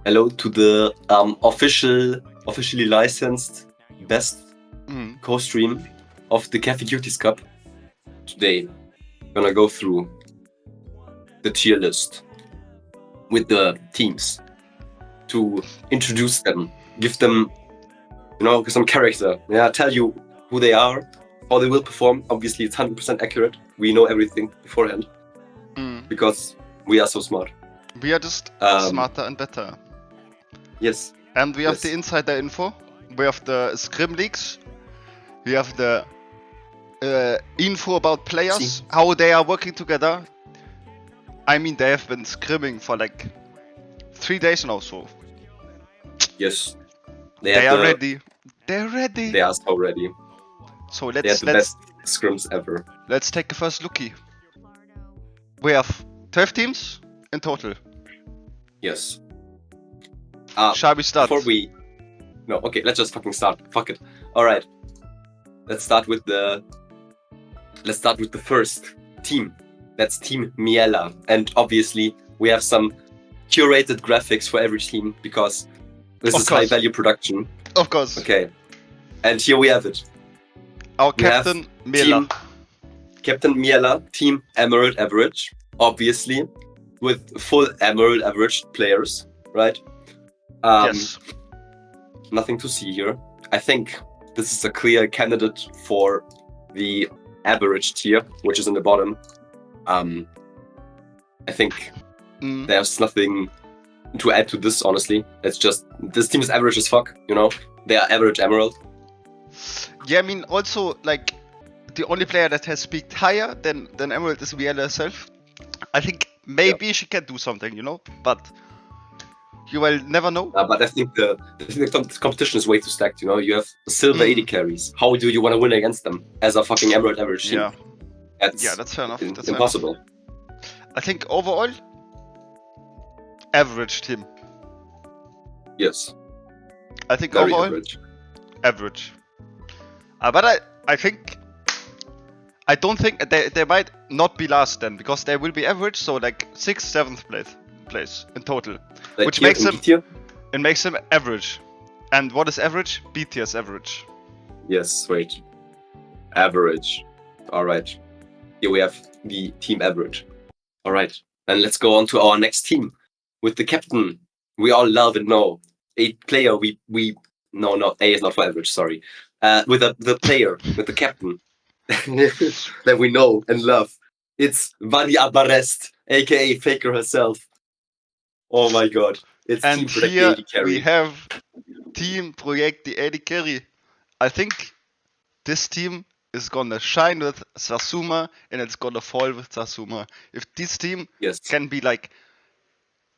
hello to the officially licensed best co-stream of the Cuties Cup. Today, gonna go through the tier list with the teams to introduce them, give them, some character. Yeah, tell you who they are, how they will perform. Obviously, it's 100% accurate. We know everything beforehand because we are so smart. We are just smarter and better. Yes. And we have the insider info. We have the scrim leaks. We have the info about players, how they are working together. I mean, they have been scrimming for like 3 days now, so. Yes. They are ready. They're ready. They are so ready. So let's. They are the best scrims ever. Let's take a first lookie. We have 12 teams in total. Yes. Shall we start? No, okay, let's just fucking start. Fuck it. Alright. Let's start with the first team. That's Team MIELLA. And obviously we have some curated graphics for every team because this is high value production. Of course. Okay. And here we have it. Our captain MIELLA. Captain MIELLA, Team Emerald Average, obviously, with full Emerald Average players, right? Yes. Nothing to see here. I think this is a clear candidate for the average tier, which is in the bottom. I think there's nothing to add to this, honestly. It's just, this team is average as fuck, They are average Emerald. Yeah, I mean, also, like, the only player that has peaked higher than Emerald is MIELLA herself. I think maybe she can do something, but you will never know. But I think the competition is way too stacked, You have silver 80 carries. How do you want to win against them as a fucking Emerald average team? Yeah. That's fair enough. That's impossible. I think overall, average team. Yes. I think very overall, average. But I think, I don't think they might not be last then, because they will be average, so like 6th, 7th place in total, like which makes them average. And what is average? B tier is average. Yes, wait. Average. All right. Here we have the team average. All right. And let's go on to our next team with the captain. We all love and know. A player no, A is not for average, sorry. With the player, with the captain that we know and love. It's VANNI, aka Faker herself. Oh my god. It's and Team Project here 80 carry. We have Team Project 80 carry. I think this team is gonna shine with Sasuma and it's gonna fall with Sasuma. If this team can be like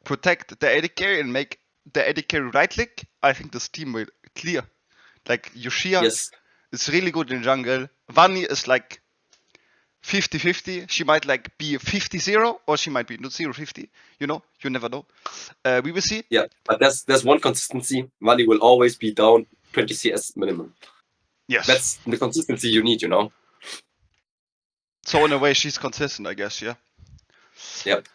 protect the 80 carry and make the 80 carry right click, I think this team will clear. Like Yoshia is really good in jungle. VANNI is like 50-50. She might like be 50-0 or she might be 0-50. You never know. We will see. Yeah, but there's one consistency. VANNI will always be down 20 CS minimum. Yes. That's the consistency you need, So in a way she's consistent, I guess, yeah. Yep.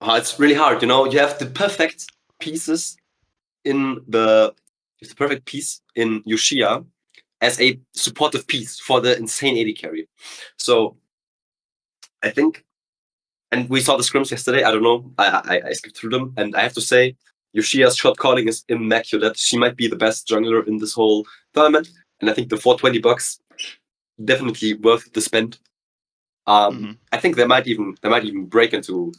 It's really hard, You have the perfect pieces in the perfect piece in Yoshia as a supportive piece for the insane 80 carry. So I think, and we saw the scrims yesterday, I don't know, I skipped through them, and I have to say Yoshia's shot calling is immaculate. She might be the best jungler in this whole tournament, and I think the $420 definitely worth the spend. I think they might even break into.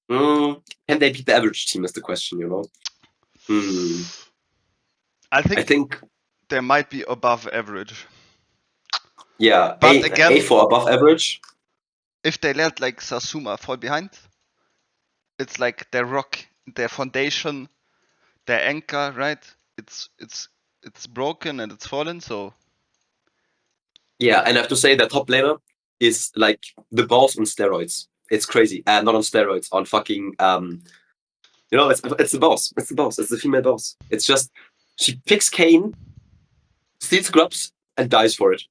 Can they beat the average team? Is the question, I think they might be above average. Yeah, but again, A for above average. If they let like Sasuma fall behind, it's like their rock, their foundation, their anchor, right? It's broken and it's fallen. So yeah, and I have to say that top laner is like the boss on steroids. It's crazy. Not on steroids, on fucking it's the boss. It's the boss. It's the female boss. It's just she picks Kayn, steals grubs, and dies for it.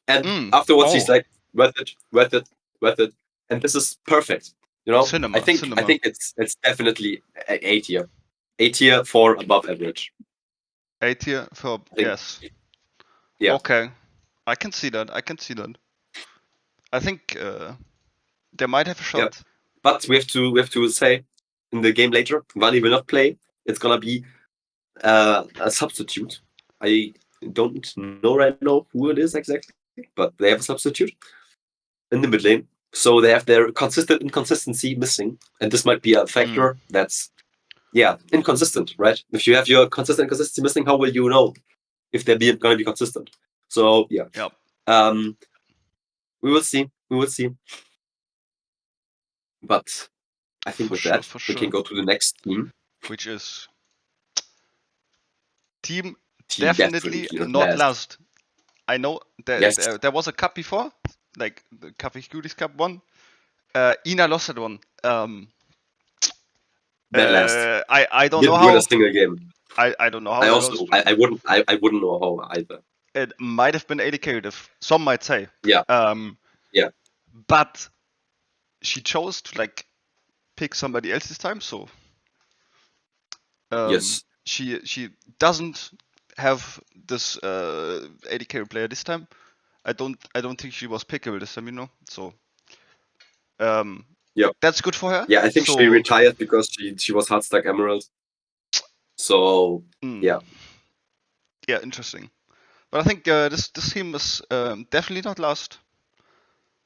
And afterwards she's like, worth it. And this is perfect. You know, Cinema, I think it's definitely A tier. A tier for above average. A tier for yes. Yeah. Okay, I can see that. I think they might have a shot. Yeah. But we have to say in the game later, VANNI will not play. It's gonna be a substitute. I don't know right now who it is exactly, but they have a substitute in the mid lane. So they have their consistent inconsistency missing, and this might be a factor that's inconsistent, right? If you have your consistent inconsistency missing, how will you know if they're going to be consistent? So yeah, Yep. We will see. But I think with that, we can go to the next team, which is team definitely not last. I know Yes. there was a cup before, like the Cuties Cup one. Ina lost that one. That last. I don't know Didn't how. win a single game. I don't know how. I wouldn't know how either. It might have been AD carried, some might say. Yeah. Yeah. But she chose to like pick somebody else this time, so Yes. She doesn't have this AD carry player this time. I don't think she was pickable this time, you know. So yeah, that's good for her. Yeah, I think she retired because she was hard stuck Emerald. So yeah. Yeah, interesting. But I think this team is definitely not lost.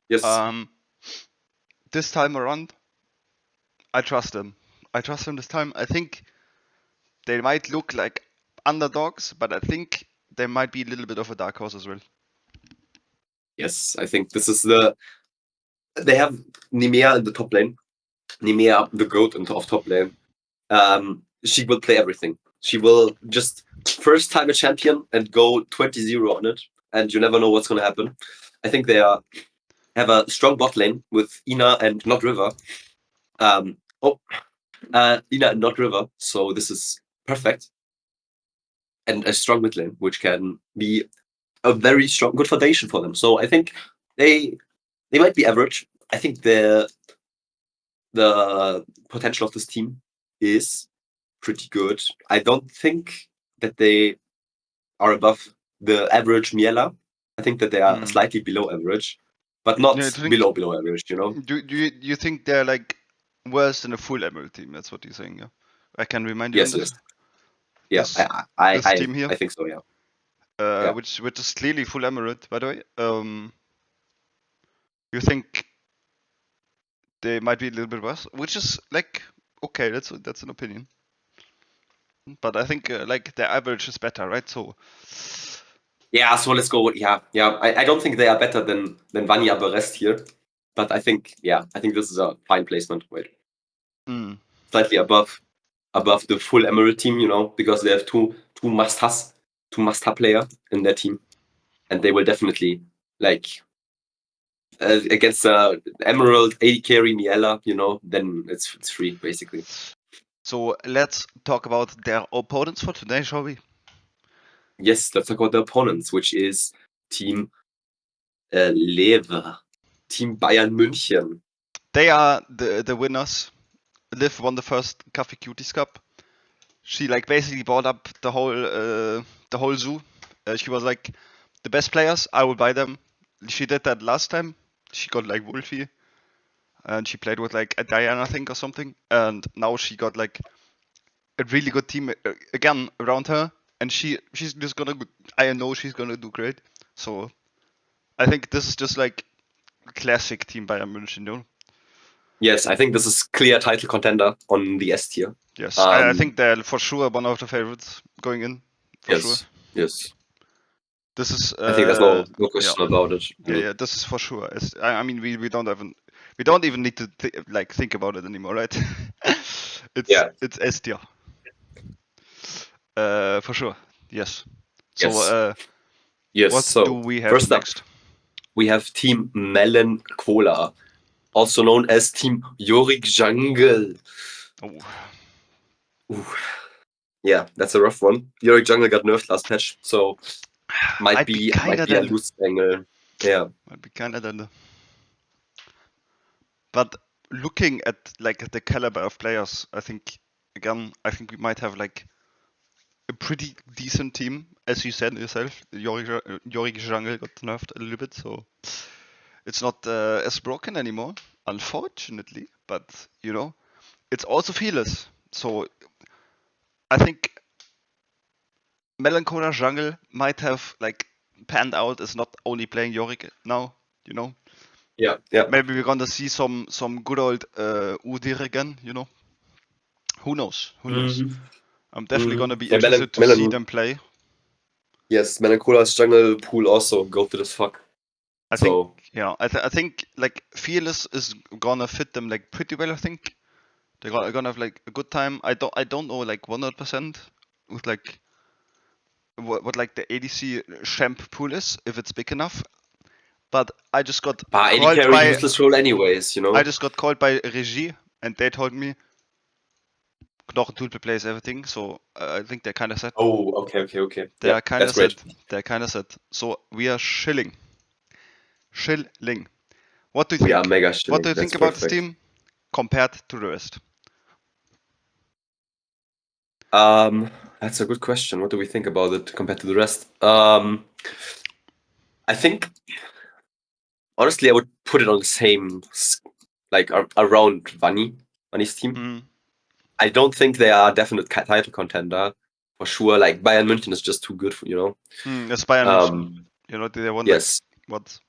Yes. This time around, I trust them. I trust them this time. I think they might look like underdogs, but I think they might be a little bit of a dark horse as well. Yes, I think this is they have Nimea in the top lane. Nimea, the goat of top lane. She will play everything. She will just first time a champion and go 20-0 on it, and you never know what's gonna happen. I think they have a strong bot lane with Ina and not River. Ina and not River, so this is perfect. And a strong mid lane, which can be a very strong, good foundation for them. So I think they might be average. I think the potential of this team is pretty good. I don't think that they are above the average MIELLA. I think that they are slightly below average, but not below average. You know. Do you think they're like worse than a full Emerald team? That's what you're saying, yeah? I can remind you. Yes, on this. Yes. Yeah, this team here. I think so. Yeah. Which is clearly full Emerald, by the way. You think they might be a little bit worse, which is like okay. That's an opinion. But I think like the average is better, right? So. Yeah, so let's go. Yeah. I don't think they are better than VANNI Aberest here, but I think this is a fine placement. Wait, slightly above the full Emerald team, you know, because they have two must-have player in their team, and they will definitely like against Emerald AD carry MIELLA, you know, then it's free basically. So let's talk about their opponents for today, shall we? Yes, let's talk about the opponents, which is Team Lever, Team Bayern München. They are the winners. Liv won the first Cuties Cup. She like basically bought up the whole zoo. She was like, the best players, I will buy them. She did that last time. She got like Wolfie, and she played with like a Diana, I think, or something. And now she got like a really good team again around her, and she's just gonna. I know she's gonna do great. So I think this is just like classic team Bayern München, you know? Yes, I think this is clear title contender on the S tier. Yes, I think they're for sure one of the favorites going in. For sure. Yes. This is. I think there's no question about it. Yeah, this is for sure. I mean, we don't even need to think about it anymore, right? It's S tier. For sure. Yes. So what do we have first next? Up, we have Team MELONCOLA, also known as Team Yorick Jungle. Ooh. Yeah, that's a rough one. Yorick Jungle got nerfed last patch, so might be a loose angle. Yeah. Might be kinda done. But looking at like the caliber of players, I think we might have like a pretty decent team, as you said yourself. Yorick Jungle got nerfed a little bit, so it's not as broken anymore, unfortunately. But you know, it's also fearless. So I think Melancholia Jungle might have like panned out as not only playing Yorick now. You know, Yeah. maybe we're gonna see some good old Udyr again. You know, who knows? Who knows? I'm definitely gonna be Yeah, interested to see them play. Yes, Melancola's jungle pool also goated as fuck. I think, yeah, I think like Fearless is gonna fit them like pretty well. I think they're gonna have like a good time. I don't know like 100% with like what like the ADC champ pool is, if it's big enough. But I just got AD called carry by useless role anyways, you know. I just got called by Regie, and they told me Knochen Tool plays everything. So I think they're kind of set. Oh, okay. They Yeah, are kind of that's great. set. They're kind of set. So we are chilling. What do you think? We are mega chilling. What do you That's think about perfect. this team compared to the rest? That's a good question. What do we think about it compared to the rest? I think, honestly, I would put it on the same, like around VANNI's team. I don't think they are a definite title contender for sure. Like Bayern München is just too good for, you know. It's Bayern München. You know, they won yes, like what?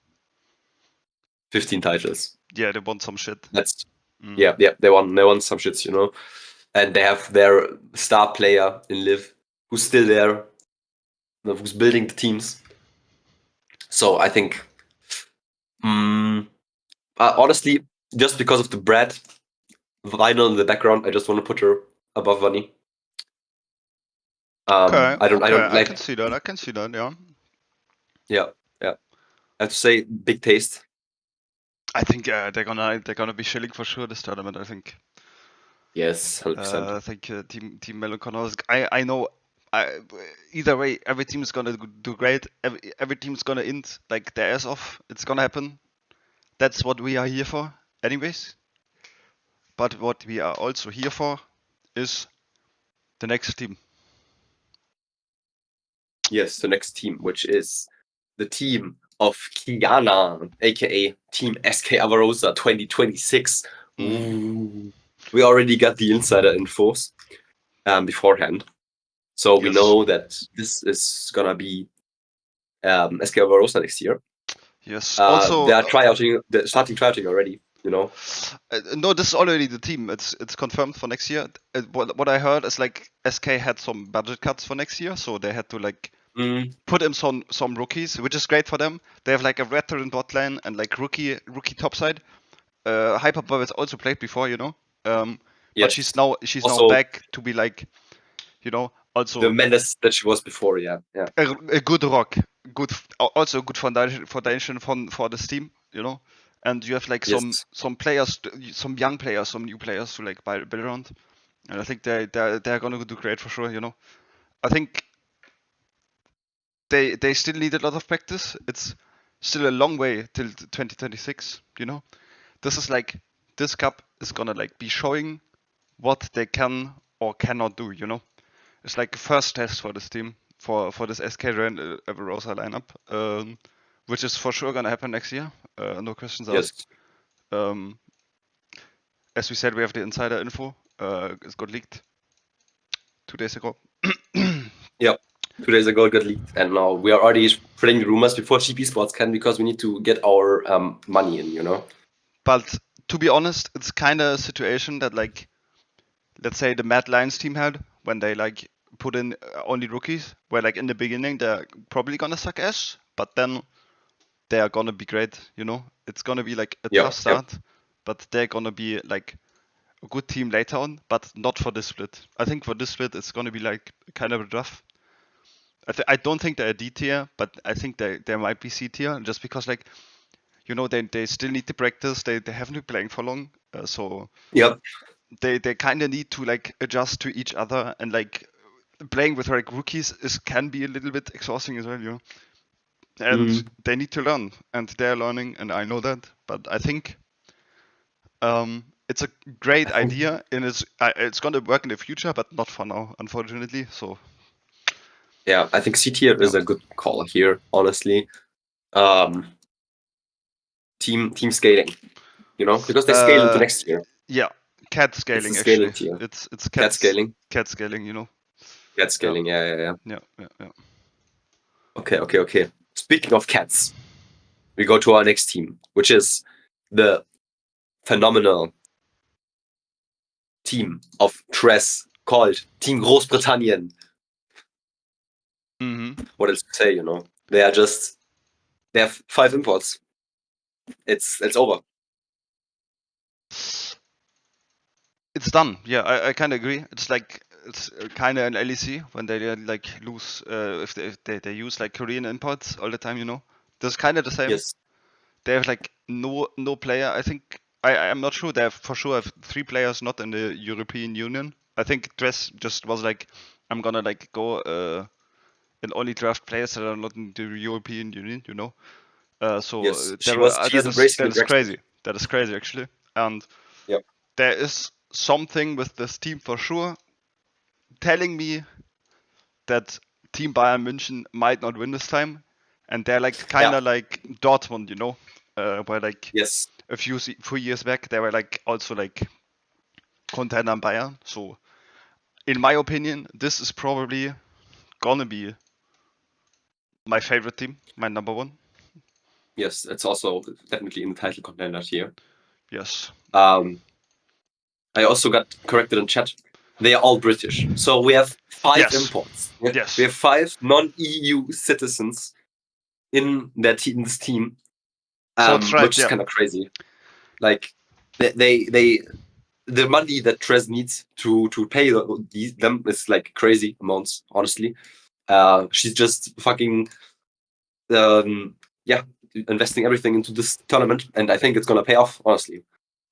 15 titles. Yeah, they won some shit. That's yeah. They won some shits, you know. And they have their star player in Liv, who's still there, who's building the teams. So I think, honestly, just because of the Brad vinyl in the background, I just want to put her above Vanni. Okay, I don't like. I can see that. Yeah. I have to say, big taste. I think they're gonna be chilling for sure this tournament. I think. Yes, 100%. I think Team Melancholia. I know. Either way, every team is gonna do great. Every team is gonna end like their ass off. It's gonna happen. That's what we are here for, anyways. But what we are also here for is the next team. Yes, the next team, which is the team of KYANNA, aka Team SK Avarosa 2026. Ooh. We already got the insider infos beforehand. So we know that this is gonna be SK Avarosa next year. Yes. Also, they are starting tryouting already. You know. No, this is already the team. It's confirmed for next year. What I heard is like SK had some budget cuts for next year, so they had to like put in some rookies, which is great for them. They have like a veteran bot lane and like rookie top side. Hyperboy has also played before, you know. But she's now back to be like, you know, also the menace that she was before. Yeah. A good rock, also a good foundation for this team, you know. And you have like some players, some young players, some new players to like build around. And I think they're gonna do great for sure, you know. I think they still need a lot of practice. It's still a long way till 2026, you know. This is like this cup is gonna like be showing what they can or cannot do, you know. It's like a first test for this team, for this SK Avarosa lineup, which is for sure gonna happen next year. No questions asked. As we said, we have the insider info. It got leaked 2 days ago. Yeah, 2 days ago it got leaked, and now we are already spreading the rumors before GP Sports can, because we need to get our money in, you know. But to be honest, it's kind of a situation that like, let's say the Mad Lions team had when they like put in only rookies, where like in the beginning they're probably gonna suck ass, but then they are gonna be great, you know. It's gonna be like a tough start, but they're gonna be like a good team later on, but not for this split. I think for this split it's gonna be like kind of rough. I don't think they're D tier, but I think they might be C tier, just because like, you know, they still need to practice. They haven't been playing for long, so they kind of need to like adjust to each other, and like playing with like rookies can be a little bit exhausting as well, you know. And they need to learn, and they're learning, and I know that. But I think it's a great idea, and it's gonna work in the future, but not for now, unfortunately. So yeah, I think C tier is a good call here, honestly. Team scaling, you know, because they scale into next year. Yeah, cat scaling It's actually. tier. It's Cat scaling. Cat scaling, you know. Cat scaling, yeah. Yeah. Okay. Speaking of cats, we go to our next team, which is the phenomenal team of TREZ called Team Großbritannien. What else to say, you know? They have 5 imports. It's over. It's done. Yeah, I kind of agree. It's kind of an LEC when they like lose if they use like Korean imports all the time, you know. That's kind of the same. Yes. They have like no player. I think I'm not sure. They have for sure have 3 players not in the European Union. I think TREZ just was like, I'm gonna like go and only draft players that are not in the European Union, you know. Yes. She's embracing that is crazy. That is crazy actually. And yep. there is something with this team for sure telling me that Team Bayern München might not win this time, and they're like kind of like Dortmund, you know, where like yes. a few years back they were like also like contender on Bayern. So in my opinion, this is probably gonna be my favorite team, my number 1. Yes, it's also definitely in the title contender here. Yes. I also got corrected in chat. They are all British. So we have 5 imports. We have 5 non-EU citizens in this team, That's right, which is kind of crazy. Like the money that TREZ needs to pay them is like crazy amounts, honestly. She's just fucking investing everything into this tournament, and I think it's gonna pay off, honestly.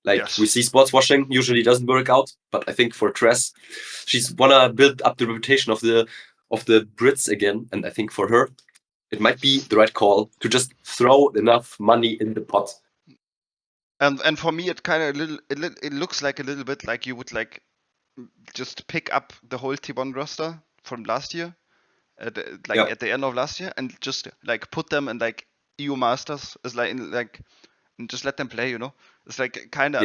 Like we see sports washing usually doesn't work out, but I think for TREZ, she's wanna build up the reputation of the Brits again, and I think for her, it might be the right call to just throw enough money in the pot. And for me, it kind of it looks like a little bit like you would like just pick up the whole T1 roster from last year, at the end of last year, and just like put them in like EU Masters, is like and just let them play. You know, it's like kind of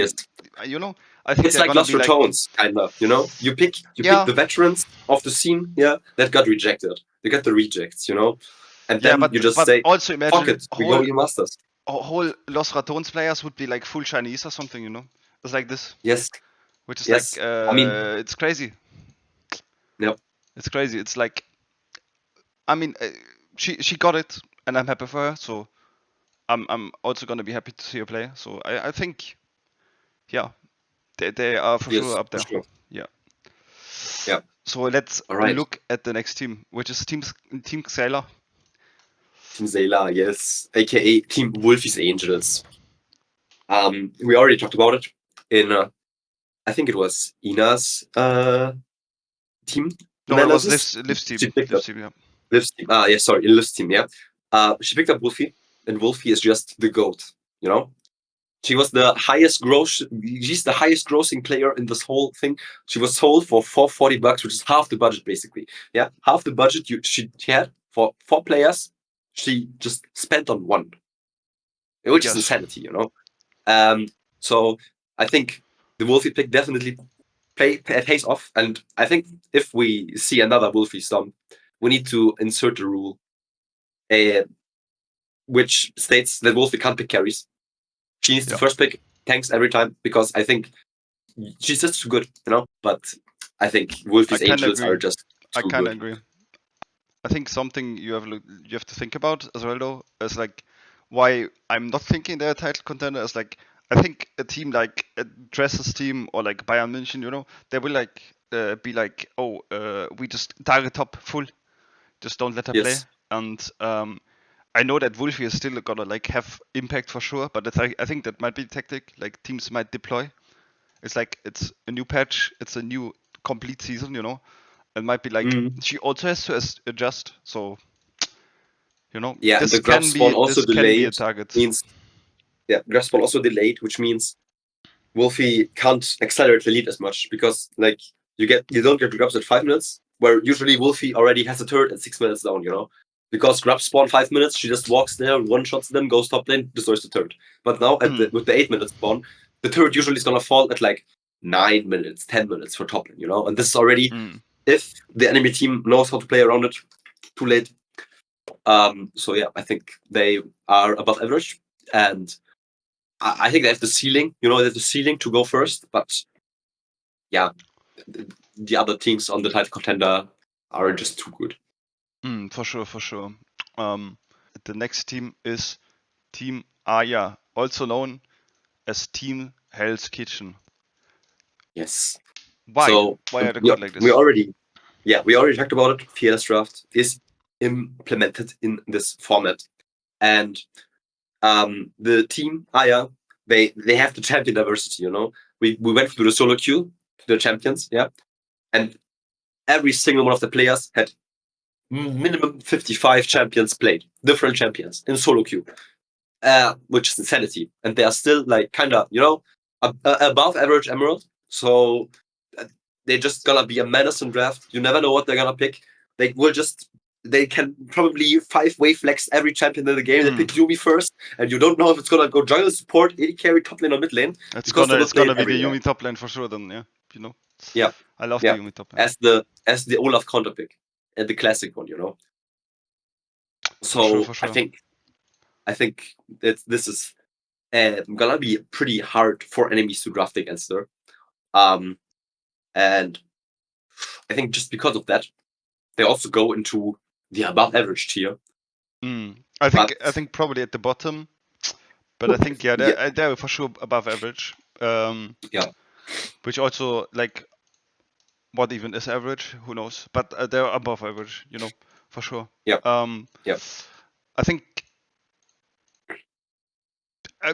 you know. I think it's like Lost Tones, kind of. You know, you pick the veterans of the scene, that got rejected. They got the rejects, you know, and then you just say, also imagine "Fuck it, we go EU Masters." Whole Los Ratones players would be like full Chinese or something, you know. It's like this. Yes. Which is like, I mean, it's crazy. Yep. It's crazy. It's like, I mean, she got it, and I'm happy for her. So I'm also gonna be happy to see her play. So I think, yeah, they are for sure up there. For sure. Yeah. Yeah. So let's look at the next team, which is Team XAYLA. Team XAYLA, yes, aka Team Wolfie's Angels. We already talked about it in I think it was Ina's team. No, it was Liv's team. Liv's team, yeah. Liv's team. In Liv's team, yeah. She picked up Wolfie, and Wolfie is just the GOAT, you know? She was the highest she's the highest grossing player in this whole thing. She was sold for $440, which is half the budget, basically. Yeah, half the budget she had for 4 players, she just spent on 1. Which is insanity, you know? So I think the Wolfie pick definitely pays off, and I think if we see another Wolfie stomp, we need to insert a rule which states that Wolfie can't pick carries. She needs the first pick, tanks every time, because I think she's just too good, you know? But I think Wolfie's Angels are just too good. I kind of agree. I think something you have to think about as well, though, is like why I'm not thinking they're a title contender is like I think a team like a TREZ's team or like Bayern München, you know, they will like be like, oh, we just target top full, just don't let her play. And I know that Wolfie is still gonna like have impact for sure, but it's like I think that might be a tactic like teams might deploy. It's like it's a new patch, it's a new complete season, you know. It might be like she also has to adjust, so you know. Yeah, this and the grab spawn also delayed a target. means grab spawn also delayed, which means Wolfie can't accelerate the lead as much because like you don't get grubs at 5 minutes, where usually Wolfie already has a turret at 6 minutes down, you know? Because grubs spawn 5 minutes, she just walks there, one shots them, goes top lane, destroys the turret. But now with the 8 minutes spawn, the turret usually is gonna fall at like 9 minutes, 10 minutes for top lane, you know? And this is already if the enemy team knows how to play around it, too late. So yeah, I think they are above average, and I think they have the ceiling, you know, they have the ceiling to go first, but yeah, the other teams on the title contender are just too good. For sure, for sure. The next team is Team Aya, also known as Team Hell's Kitchen. Yes. Why? So why are they good like this? We already talked about it. Fearless Draft is implemented in this format, and the team Aya, they have the champion diversity. You know, we went through the solo queue to the champions, yeah, and every single one of the players had minimum 55 champions played, different champions in solo queue, which is insanity, and they are still like kind of, you know, above average emerald. So they're just gonna be a menacing draft. You never know what they're gonna pick. They can probably 5-wave flex every champion in the game. They pick Yuumi first, and you don't know if it's gonna go jungle support, AD carry, top lane, or mid lane. It's gonna be the Yuumi top lane for sure. Then you know. Yeah, I love the Yuumi top lane as the Olaf counter pick and the classic one, you know. So for sure. I think that this is gonna be pretty hard for enemies to draft against her. And I think just because of that, they also go into the above average tier. I think probably at the bottom, but I think they're for sure above average. Which also like what even is average? Who knows? But they're above average, you know, for sure. Yeah. I think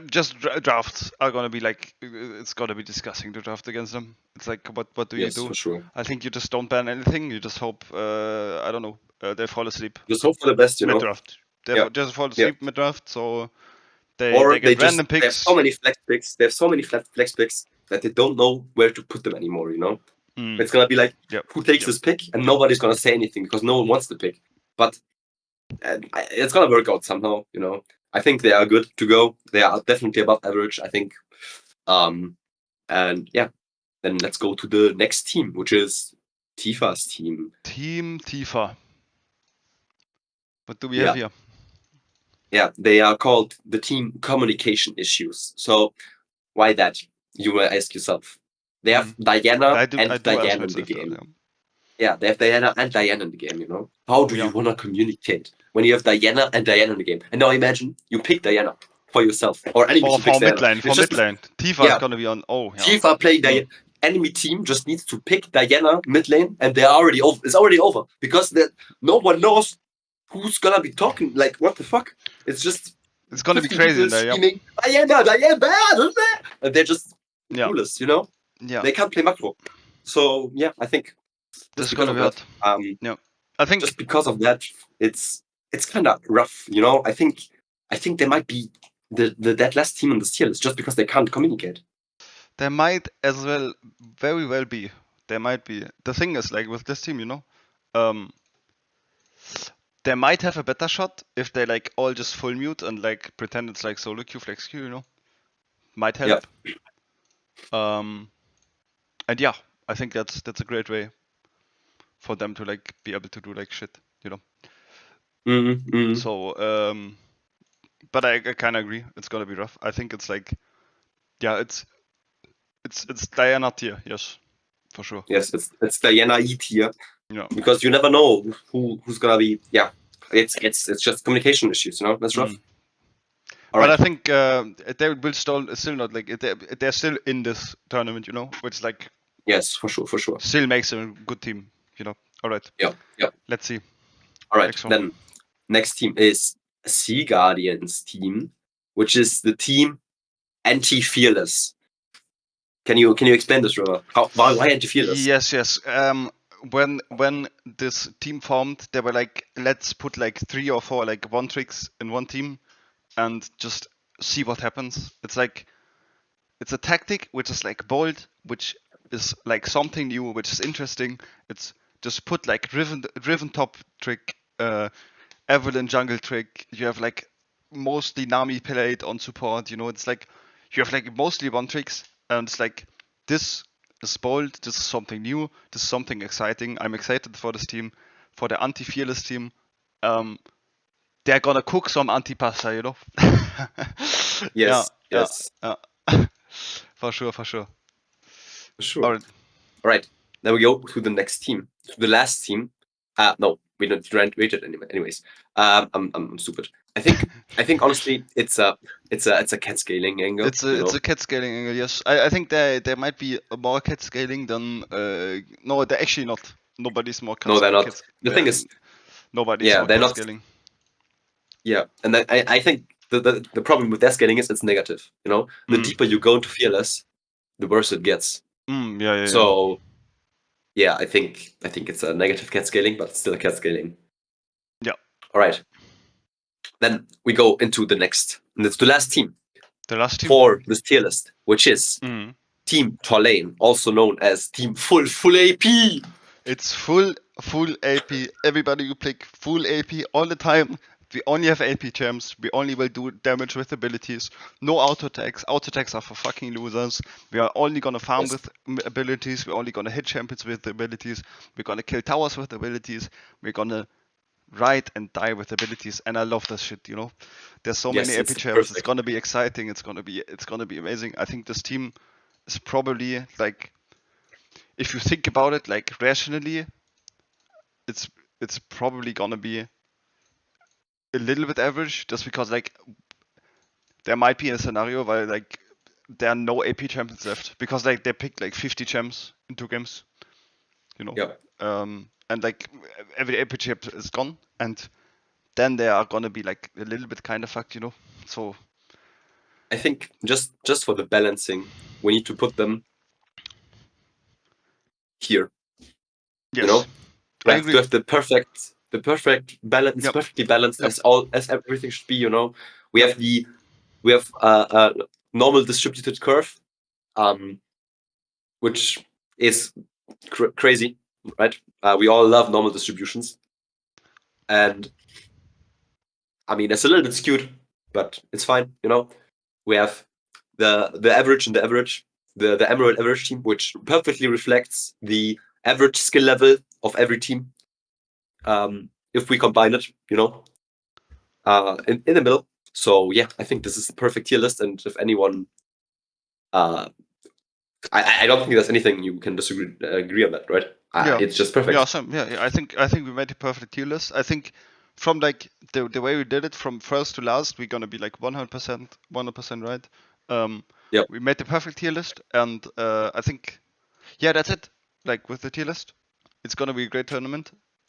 just drafts are gonna be like it's gonna be disgusting to draft against them. It's like what do you do? For sure. I think you just don't ban anything. You just hope I don't know they fall asleep. Just hope for the best, you know. Mid-draft. They just fall asleep mid-draft, so they get random picks. They have so many flex picks. They have so many flex picks that they don't know where to put them anymore, you know. It's gonna be like who takes this pick, and nobody's gonna say anything because no one wants the pick. But it's gonna work out somehow, you know. I think they are good to go. They are definitely above average, I think. And yeah, then let's go to the next team, which is Tifa's team. Team Tifa. What do we have here? Yeah, they are called the team communication issues. So why that? You will ask yourself. They have Diana and Diana in the game. Yeah, they have Diana and Diana in the game, you know? How do you want to communicate when you have Diana and Diana in the game? And now imagine you pick Diana for yourself. Or enemy team picks Diana. For mid lane. Tifa is going to be on... Tifa playing Diana. Enemy team just needs to pick Diana mid lane, and they're already over. It's already over. Because no one knows who's going to be talking. Like, what the fuck? It's just... It's going to be crazy in there, screaming, Diana! And they're just clueless, you know? Yeah. They can't play macro. So, yeah, I think... This is gonna be hard. I think just because of that, it's kind of rough, you know. I think they might be the dead last team in the tier list just because they can't communicate. They might as well, very well be. They might be. The thing is, like with this team, you know, they might have a better shot if they like all just full mute and like pretend it's like solo queue, flex queue, you know. Might help. And yeah, I think that's a great way for them to like be able to do like shit, you know. So, but I kind of agree. It's gonna be rough. I think it's like, yeah, it's Diana tier, yes, for sure. Yes, it's Diana E tier. Yeah. Because you never know who's gonna be. Yeah, it's just communication issues, you know. That's rough. But I think they will still not like they're still in this tournament, you know, which like yes, for sure. Still makes them a good team, you know. All right. Yeah. Let's see. All right. Then next team is Sea Guardians team, which is the team anti-fearless. Can you explain this, Robert? Why anti-fearless? Yes. When this team formed, they were like, let's put like 3 or 4 like one tricks in one team and just see what happens. It's like it's a tactic which is like bold, which is like something new, which is interesting. It's just put like Riven top trick, Evelyn jungle trick. You have like mostly Nami played on support. You know, it's like you have like mostly one tricks, and it's like this is bold. This is something new. This is something exciting. I'm excited for this team, for the anti-fearless team. They're gonna cook some anti-pasta, you know. Yes, yeah, yes, yeah. For sure, for sure. for sure. All right. All right, now we go to the next team, to the last team. No, we don't rate it anyways. I'm stupid. I think honestly, it's a cat scaling angle. It's a cat scaling angle. Yes, I think there might be more cat scaling than no, they're actually not. Nobody's more cat. No, they're not. Cat, The thing is, nobody's yeah, more they're cat not. scaling. Yeah, and I think the problem with that scaling is it's negative. You know, the deeper you go into fearless, the worse it gets. Yeah. So, yeah, I think it's a negative cat scaling, but still a cat scaling. Yeah. All right. Then we go into the next, and it's the last team. The last team for this tier list, which is Team TORLAINE, also known as Team Full AP. It's full AP. Everybody will pick full AP all the time. We only have AP champs. We only will do damage with abilities. No auto attacks. Auto attacks are for fucking losers. We are only gonna farm with abilities. We're only gonna hit champions with abilities. We're gonna kill towers with abilities. We're gonna ride and die with abilities. And I love this shit. You know, there's so many AP champs. It's gonna be exciting. It's gonna be amazing. I think this team is probably like, if you think about it like rationally, it's probably gonna be a little bit average, just because like there might be a scenario where like there are no AP champions left because like they picked like 50 champs in 2 games, you know. And like every AP champ is gone, and then they are gonna be like a little bit kind of fucked, you know. So I think just for the balancing, we need to put them here. yes, You know, I agree. to have the perfect balance, perfectly balanced as everything should be. You know, we have a normal distributed curve, which is crazy, right? We all love normal distributions, and I mean it's a little bit skewed, but it's fine. You know, we have the average and the average, the Emerald average team, which perfectly reflects the average skill level of every team. If we combine it, you know, in the middle. So yeah, I think this is the perfect tier list, and if anyone, I don't think there's anything you can agree on that, right? It's just perfect. Yeah, I think we made a perfect tier list. I think from like the way we did it from first to last, we're gonna be like 100% right. We made the perfect tier list, and I think, yeah, that's it. Like with the tier list, it's gonna be a great tournament.